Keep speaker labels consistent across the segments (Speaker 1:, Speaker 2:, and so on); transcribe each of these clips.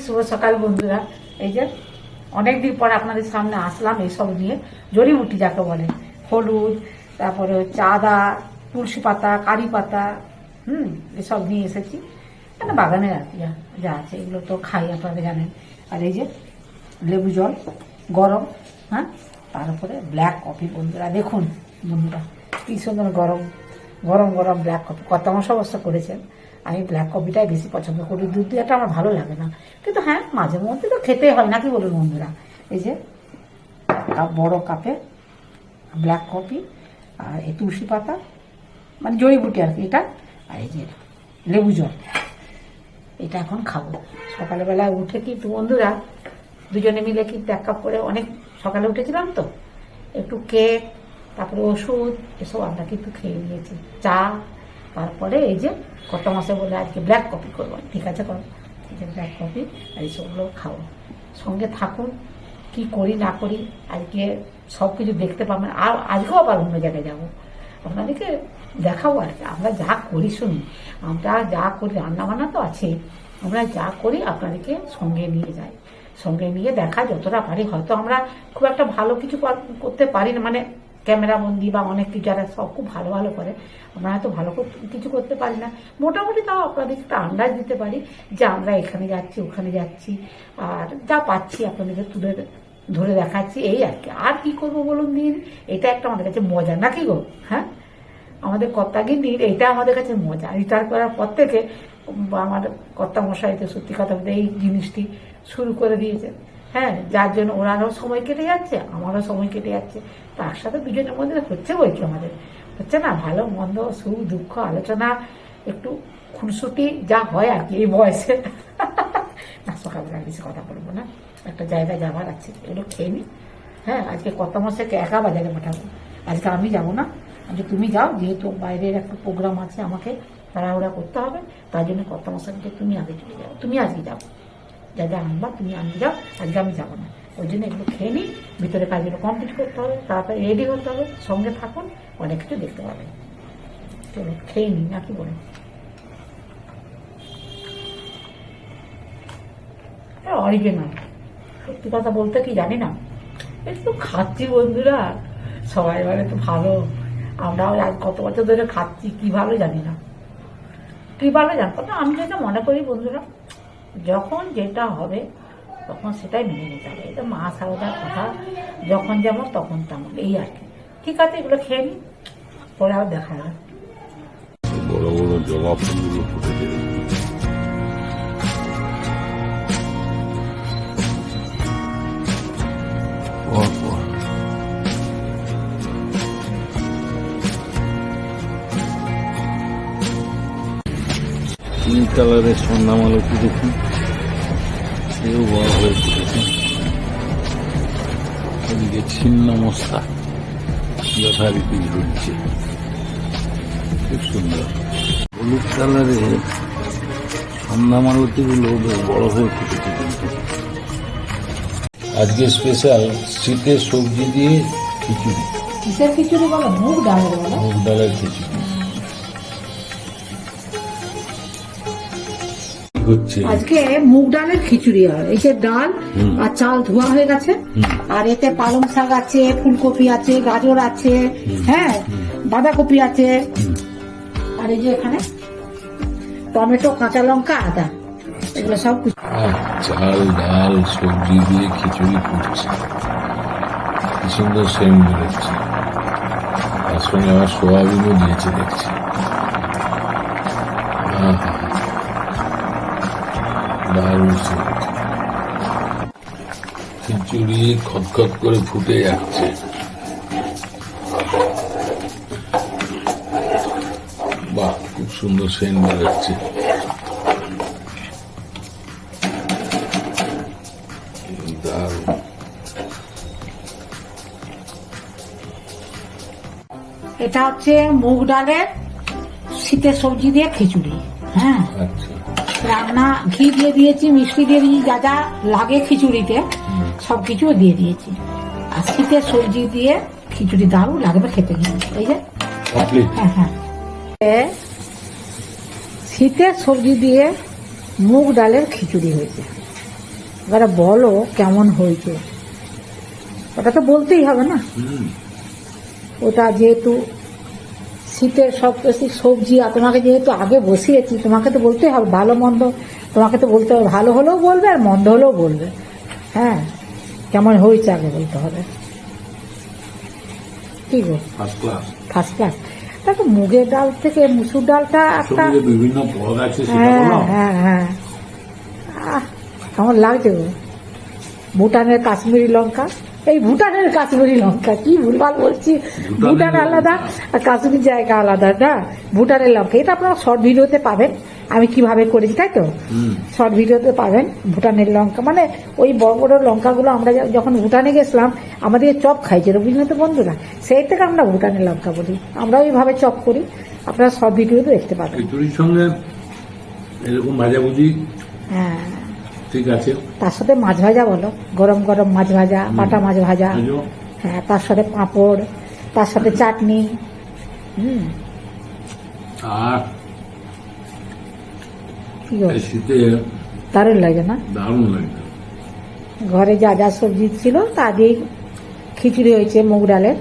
Speaker 1: শুভ সকাল বন্ধুরা। এই যে অনেকদিন পর আপনাদের সামনে আসলাম এইসব নিয়ে, জড়িবুটি যাকে বলে, হলুদ, তারপরে হচ্ছে আদা, তুলসী পাতা, কারি পাতা, এসব নিয়ে এসেছি। মানে বাগানের আর কি যা আছে এগুলো তো খাই, আপনারা জানেন। আর এই যে লেবু জল গরম, হ্যাঁ, তার উপরে ব্ল্যাক কফি। বন্ধুরা দেখুন, বন্ধুরা কি সুন্দর গরম গরম গরম ব্ল্যাক কফি। কত অবশ্য করেছেন। আমি ব্ল্যাক কফিটাই বেশি পছন্দ করি, দুধ দিয়াটা আমার ভালো লাগে না, কিন্তু হ্যাঁ মাঝে মধ্যে তো খেতেই হয়, নাকি বলুন বন্ধুরা। এই যে বড় কাপে ব্ল্যাক কফি, আর এই তুলসী পাতা মানে জড়িবুটি আর কি এটা, আর এই যে লেবু জল, এটা এখন খাবো। সকালবেলায় উঠে কিন্তু বন্ধুরা দুজনে মিলে কিন্তু 1 কাপ করে, অনেক সকালে উঠেছিলাম তো, একটু কেক, তারপরে ওষুধ, এসব আমরা কিন্তু খেয়ে নিয়েছি, চা, তারপরে এই যে কত মাসে বলে আজকে ব্ল্যাক কফি করবো। ঠিক আছে করো, এই যে ব্ল্যাক কফি আর এইসবগুলো খাবো। সঙ্গে থাকুন, কি করি না করি আজকে সব কিছু দেখতে পাবেন। আর আজকেও আবার অন্য জায়গায় যাবো, আপনাদেরকে দেখাবো আর কি। আমরা যা করি শুনুন, আমরা যা করি, রান্নাবান্না তো আছে, আমরা যা করি আপনাদেরকে সঙ্গে নিয়ে যাই, সঙ্গে নিয়ে দেখা যতটা পারি। হয়তো আমরা খুব একটা ভালো কিছু করতে পারি না, মানে ক্যামেরা বন্দি বা অনেক কিছু যারা সব খুব ভালো ভালো করে, আমরা হয়তো ভালো কিছু করতে পারি না, মোটামুটি তাও আপনাদের একটা আন্দাজ দিতে পারি যে আমরা এখানে যাচ্ছি ওখানে যাচ্ছি, আর যা পাচ্ছি আপনাদেরকে তুলে ধরে দেখাচ্ছি, এই আর কি। আর কি করবো বলুন দিন, এটা একটা আমাদের কাছে মজা, নাকি গো? হ্যাঁ, আমাদের কর্তাগিন্নির এটা আমাদের কাছে মজা। রিটায়ার করার পর থেকে আমার কর্তা মশাইতে সত্যি কথা বলতে এই জিনিসটি শুরু করে দিয়েছে, হ্যাঁ, যার জন্য ওনারও সময় কেটে যাচ্ছে, আমারও সময় কেটে যাচ্ছে। তার সাথে দুজনের মধ্যে হচ্ছে বই কি আমাদের হচ্ছে না, ভালো মন্দ সুখ দুঃখ আলোচনা, একটু খুনসুটি যা হয় আর কি এই বয়সে। না, সকালবেলা বেশি কথা বলবো না, একটা জায়গায় যাবার আছে, এগুলো খেয়ে নি। হ্যাঁ, আজকে কর্তা মশাইকে একা বাজারে পাঠাবো, আজকে আমি যাবো না, আজকে তুমি যাও, যেহেতু বাইরের একটা প্রোগ্রাম আছে, আমাকে তাড়াহুড়া করতে হবে, তার জন্য কর্তা মশাইকে তুমি আগে চলে যাও, তুমি আজকে যাও, যা যা আনবা তুমি আনতে যাও, আজকে আমি যাবো না। ওই জন্য এগুলো খেয়ে নিই, ভিতরে কাজগুলো কমপ্লিট করতে হবে, তাড়াতাড়ি রেডি হতে হবে, সঙ্গে থাকুন, অনেক কিছু দেখতে পাবেন। চলো খেয়ে নিই, নাকি বলে। অরিজিনাল, সত্যি কথা বলতে কি জানি না, একটু খাচ্ছি বন্ধুরা, সবাই বলে তো ভালো, আমরাও আজ কত বছর ধরে খাচ্ছি, কি ভালো জানি না, কি ভালো জানতো না। আমি যেটা মনে করি বন্ধুরা, যখন যেটা হবে তখন সেটাই মেনে নিতে হবে, এটা মা সারদার কথা, যখন যেমন তখন তেমন, এই আর কি। ঠিক আছে, এগুলো খেয়ে নি, পরে আবার দেখা যাবে।
Speaker 2: বড় বড় জবা ফুলগুলো ফুটেছে, তিন কালারের সন্ধ্যামালতি দেখুন, সেও বড় হয়ে ফুটেছে। এদিকে ছিন্ন মস্তা যথারীতি ঝুলছে, খুব সুন্দর। হলুদ কালারের সন্ধ্যামালতি গুলো বেশ বড় হয়ে ফুটেছে। কিন্তু আজকে স্পেশাল শীতের সবজি দিয়ে খিচুড়ি।
Speaker 1: কিসের খিচুড়ি বলো? মুগ ডালের বলো?
Speaker 2: মুগ ডালের খিচুড়ি হচ্ছে
Speaker 1: আজকে। মুগ ডালের খিচুড়ি হয়, এই যে ডাল আর চাল ধোয়া হয়ে গেছে, আর এতে পালং শাক আছে, ফুলকপি আছে, গাজর আছে, হ্যাঁ, বাঁধাকপি আছে, আর এই যে এখানে টমেটো, কাঁচা লঙ্কা, আদা, এগুলো সব কিছু।
Speaker 2: চাল ডাল সবজি দিয়ে খিচুড়ি ফুটছে, কি সুন্দর সেন্ট বেরোচ্ছে, তার সঙ্গে আমার সোয়াবিনও দিয়েছে দেখছি। দারুণ সেন্ট, খিচুড়ি খটখট করে ফুটে যাচ্ছে। বাহ, খুব সুন্দর সেন্ট বেরোচ্ছে।
Speaker 1: এটা হচ্ছে মুগ ডালের শীতের সবজি দিয়ে খিচুড়ি। হ্যাঁ, রান্না ঘি দিয়ে দিয়েছি, মিষ্টি দিয়ে দিয়েছি, যা যা লাগে খিচুড়িতে সবকিছু দিয়ে দিয়েছি। আর শীতের সবজি দিয়ে খিচুড়ি দারুণ লাগবে খেতে। এই যে হ্যাঁ হ্যাঁ, শীতের সবজি দিয়ে মুগ ডালের খিচুড়ি হয়েছে, এবারে বলো কেমন হয়েছে, ওটা তো বলতেই হবে না। ওটা যেহেতু শীতের সব কিছু সবজি, আর তোমাকে যেহেতু আগে বসিয়েছি, তোমাকে তো বলতেই হবে ভালো মন্দ, তোমাকে তো বলতে হবে, ভালো হলেও বলবে আর মন্দ হলেও বলবে। হ্যাঁ, কেমন হয়েছে আগে বলতে হবে। কি গো,
Speaker 2: ফার্স্ট ক্লাস।
Speaker 1: First class. দেখো মুগের ডাল থেকে মুসুর ডালটা একটা,
Speaker 2: বিভিন্ন পদ আছে,
Speaker 1: হ্যাঁ হ্যাঁ হ্যাঁ, কেমন লাগছে গো। ভুটানের কাশ্মীরি লঙ্কা, এই ভুটানের কাশ্মীরি লঙ্কা, কি ভুলভাল বলছি, ভুটান আলাদা আর কাশ্মীর জায়গা আলাদা না। ভুটানের লঙ্কা, এটা আপনারা শর্ট ভিডিওতে পাবেন আমি কিভাবে করেছি, তাই তো শর্ট ভিডিওতে পাবেন। ভুটানের লঙ্কা মানে ওই বড় বড় লঙ্কাগুলো আমরা যখন ভুটানে গেছিলাম আমাদের চপ খাইছিল, বুঝলেন তো বন্ধুরা, সেই থেকে আমরা ভুটানের লঙ্কা বলি, আমরা ওইভাবে চপ করি, আপনারা শর্ট ভিডিওতে দেখতে পাবেন।
Speaker 2: খিচুড়ির সঙ্গে এরকম ভাজাভুজি,
Speaker 1: হ্যাঁ
Speaker 2: ঠিক আছে।
Speaker 1: তার সাথে মাছ ভাজা বলো, গরম গরম মাছ ভাজা, বাটা মাছ ভাজা, হ্যাঁ তার সাথে পাঁপড়, তার সাথে চাটনি।
Speaker 2: আর
Speaker 1: কি গো,
Speaker 2: এই শীতে
Speaker 1: দারুণ লাগে না?
Speaker 2: দারুণ লাগবে।
Speaker 1: ঘরে যা যা সবজি ছিল তা দিয়ে খিচুড়ি হয়েছে মুগ ডালের।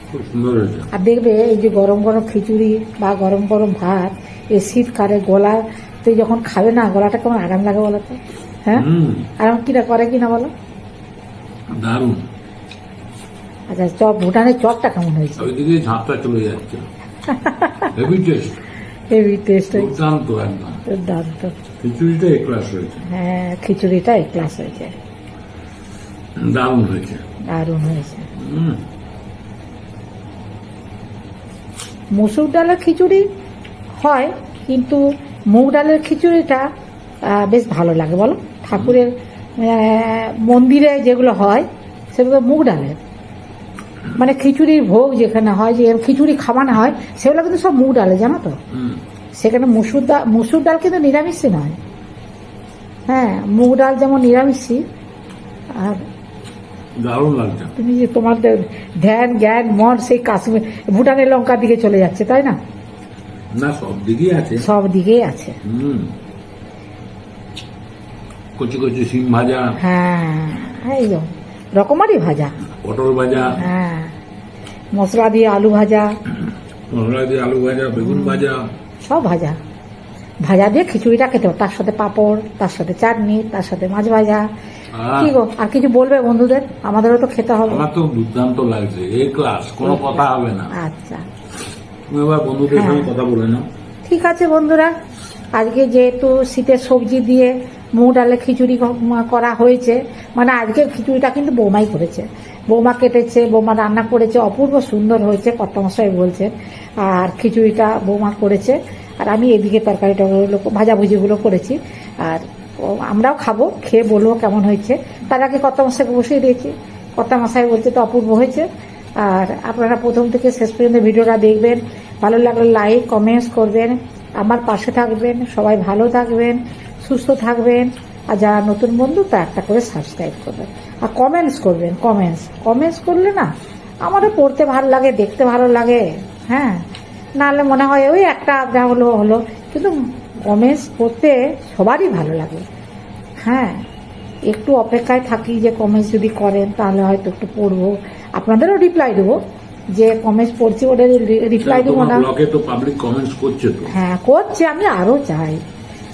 Speaker 2: খুব সুন্দর হয়েছে।
Speaker 1: আর দেখবে এই যে গরম গরম খিচুড়ি বা গরম গরম ভাত, এই শীতকালে গলাতে যখন খাবে না, গলাটা কেমন আরাম লাগে বলো তো। হ্যাঁ, আরাম কিনা করে কিনা বলো।
Speaker 2: দারুণ।
Speaker 1: আচ্ছা, চপ, ভুটানের চপটা কেমন হয়েছে?
Speaker 2: ওইদিকে ঝাঁপটা চলে যাচ্ছে। হেভি টেস্ট,
Speaker 1: হেভি টেস্ট হয়েছে,
Speaker 2: দুর্দান্ত একদম।
Speaker 1: দুর্দান্ত।
Speaker 2: খিচুড়িটা এক ক্লাস হয়েছে।
Speaker 1: হ্যাঁ, খিচুড়িটা এক ক্লাস হয়েছে,
Speaker 2: দারুণ হয়েছে,
Speaker 1: দারুণ হয়েছে। মসুর ডালের খিচুড়ি হয়, কিন্তু মুগ ডালের খিচুড়িটা বেশ ভালো লাগে বলো। ঠাকুরের মন্দিরে যেগুলো হয় সেগুলো মুগ ডালের, মানে খিচুড়ির ভোগ যেখানে হয়, যে খিচুড়ি খাওয়ানো হয়, সেগুলো কিন্তু সব মুগ ডালে, জানো তো। সেখানে মুসুর ডাল কিন্তু নিরামিষই নয়। হ্যাঁ, মুগ ডাল যেমন নিরামিষই। আর
Speaker 2: দারুণ লাগছে।
Speaker 1: তুমি যে তোমার ধ্যান জ্ঞান মন সেই কাশ্মীর ভুটানের লঙ্কার দিকে চলে যাচ্ছে, তাই না?
Speaker 2: না, সব দিকেই আছে,
Speaker 1: সব দিকেই আছে।
Speaker 2: কচি কচি শিম ভাজা,
Speaker 1: হ্যাঁ এই রকমারি ভাজা,
Speaker 2: পটল ভাজা,
Speaker 1: হ্যাঁ মশলা দিয়ে আলু ভাজা,
Speaker 2: মশলা দিয়ে আলু ভাজা, বেগুন ভাজা,
Speaker 1: সব ভাজা। ভাজা দিয়ে খিচুড়িটা খেতে হবে, তার সাথে পাঁপড়, তার সাথে চাটনি, তার সাথে মাছ ভাজা। কি গো, আর কিছু বলবে বন্ধুদের? আমাদেরও তো খেতে হবে।
Speaker 2: আমার তো দুর্দান্ত লাগছে, এই ক্লাস, কোনো কথা হবে না।
Speaker 1: আচ্ছা,
Speaker 2: তুমি এবার বন্ধুদের সঙ্গে কথা বলে নাও।
Speaker 1: ঠিক আছে বন্ধুরা, আজকে যেহেতু শীতের সবজি দিয়ে মুগ ডালের খিচুড়ি করা হয়েছে, মানে আজকে খিচুড়িটা কিন্তু বৌমাই করেছে, বৌমা কেটেছে, বৌমা রান্না করেছে, অপূর্ব সুন্দর হয়েছে কর্তামশাই বলছে। আর খিচুড়িটা বৌমা করেছে, আর আমি এদিকে তরকারিটা ভাজাভুজিগুলো করেছি। আর আমরাও খাবো, খেয়ে বলবো কেমন হয়েছে। তার আগে কর্তামশাইকে বসিয়ে দিয়েছি, কর্তামশাই বলছে তো অপূর্ব হয়েছে। আর আপনারা প্রথম থেকে শেষ পর্যন্ত ভিডিওটা দেখবেন, ভালো লাগলে লাইক কমেন্টস করবেন, আমার পাশে থাকবেন। সবাই ভালো থাকবেন, সুস্থ থাকবেন। আর যারা নতুন বন্ধু তা একটা করে সাবস্ক্রাইব করবেন, আর কমেন্টস করবেন। কমেন্টস করলে না আমারও পড়তে ভালো লাগে, দেখতে ভালো লাগে। হ্যাঁ, নাহলে মনে হয় ওই একটা আধা হলো, কিন্তু কমেন্টস পড়তে সবারই ভালো লাগে। হ্যাঁ, একটু অপেক্ষায় থাকি যে কমেন্টস যদি করেন তাহলে হয়তো একটু পড়বো, আপনাদেরও রিপ্লাই দেবো। যে কমেন্টস পড়ছি ওদের রিপ্লাই দেবো না।
Speaker 2: ব্লগে তো পাবলিক কমেন্টস করছে তো।
Speaker 1: হ্যাঁ করছে, আমি আরো চাই,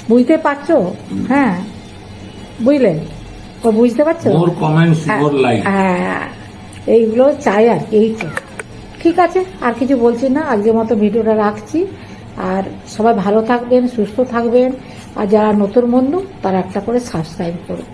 Speaker 1: বুঝতে পারছো? হ্যাঁ বুঝলেন, বুঝতে পারছো?
Speaker 2: মোর কমেন্টস, মোর লাইক,
Speaker 1: হ্যাঁ এইগুলো চাই আর কি। এই তো ঠিক আছে, আর কিছু বলছি না, আজকের মতো ভিডিওটা রাখছি। আর সবাই ভালো থাকবেন, সুস্থ থাকবেন। আর যারা নতুন বন্ধু তারা একটা করে সাবস্ক্রাইব করুন।